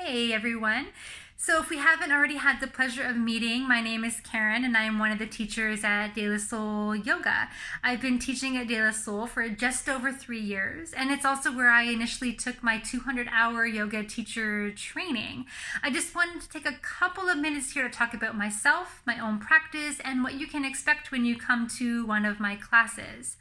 Hey everyone. So if we haven't already had the pleasure of meeting, my name is Karen and I am one of the teachers at De La Soul Yoga. I've been teaching at De La Soul for just over 3 years, and it's also where I initially took my 200-hour yoga teacher training. I just wanted to take a couple of minutes here to talk about myself, my own practice, and what you can expect when you come to one of my classes.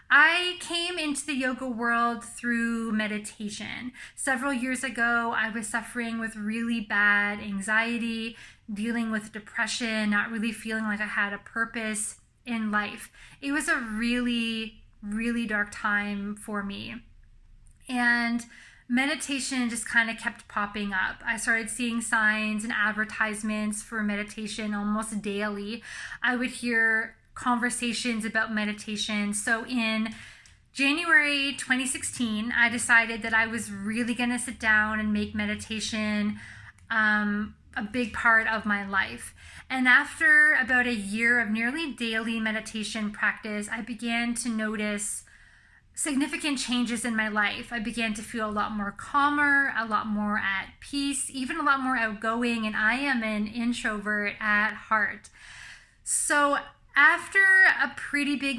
I came into the yoga world through meditation. Several years ago, I was suffering with really bad anxiety, dealing with depression, not really feeling like I had a purpose in life. It was a really, really dark time for me. And meditation just kind of kept popping up. I started seeing signs and advertisements for meditation almost daily. I would hear conversations about meditation. So in January 2016, I decided that I was really going to sit down and make meditation a big part of my life. And after about a year of nearly daily meditation practice, I began to notice significant changes in my life. I began to feel a lot more calmer, a lot more at peace, even a lot more outgoing, and I am an introvert at heart. So after a pretty big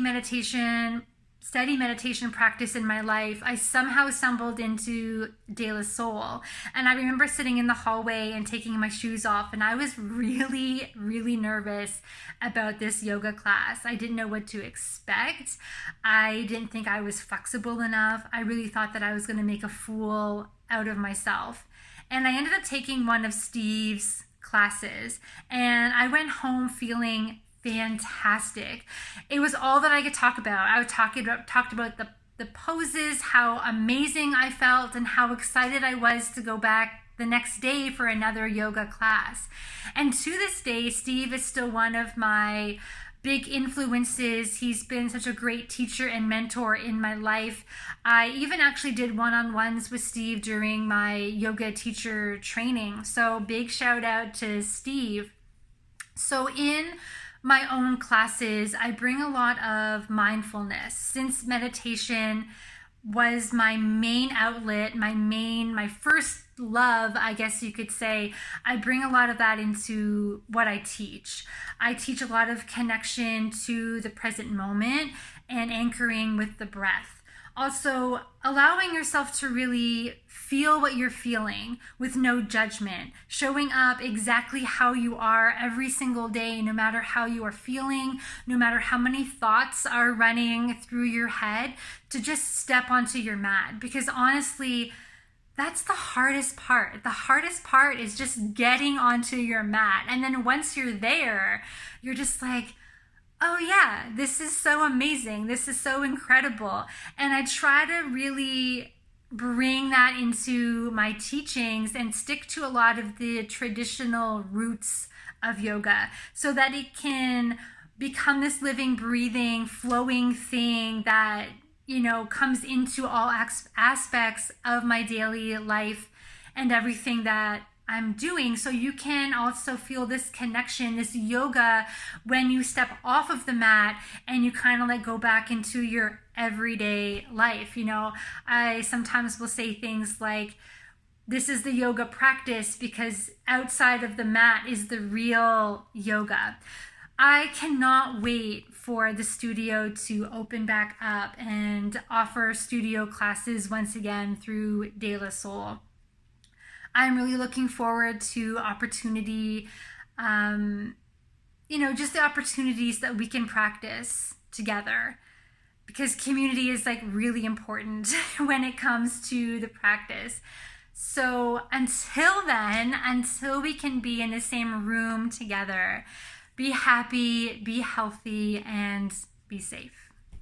steady meditation practice in my life, I somehow stumbled into De La Soul. And I remember sitting in the hallway and taking my shoes off, and I was really, really nervous about this yoga class. I didn't know what to expect. I didn't think I was flexible enough. I really thought that I was going to make a fool out of myself. And I ended up taking one of Steve's classes, and I went home feeling fantastic. It was all that I could talk about. I talked about the poses, how amazing I felt, and how excited I was to go back the next day for another yoga class. And to this day, Steve is still one of my big influences. He's been such a great teacher and mentor in my life. I even actually did one-on-ones with Steve during my yoga teacher training. So big shout out to Steve. So in my own classes, I bring a lot of mindfulness. Since meditation was my main outlet, my first love, I guess you could say, I bring a lot of that into what I teach. I teach a lot of connection to the present moment and anchoring with the breath. Also, allowing yourself to really feel what you're feeling with no judgment, showing up exactly how you are every single day, no matter how you are feeling, no matter how many thoughts are running through your head, to just step onto your mat. Because honestly, that's the hardest part. The hardest part is just getting onto your mat. And then once you're there, you're just like, oh yeah, this is so amazing. This is so incredible. And I try to really bring that into my teachings and stick to a lot of the traditional roots of yoga so that it can become this living, breathing, flowing thing that, comes into all aspects of my daily life and everything that I'm doing. So you can also feel this connection, this yoga, when you step off of the mat and you kind of go back into your everyday life. I sometimes will say things like, this is the yoga practice because outside of the mat is the real yoga. I cannot wait for the studio to open back up and offer studio classes once again through De La Soul. I'm really looking forward to opportunity, just the opportunities that we can practice together, because community is really important when it comes to the practice. So until then, until we can be in the same room together, be happy, be healthy, and be safe.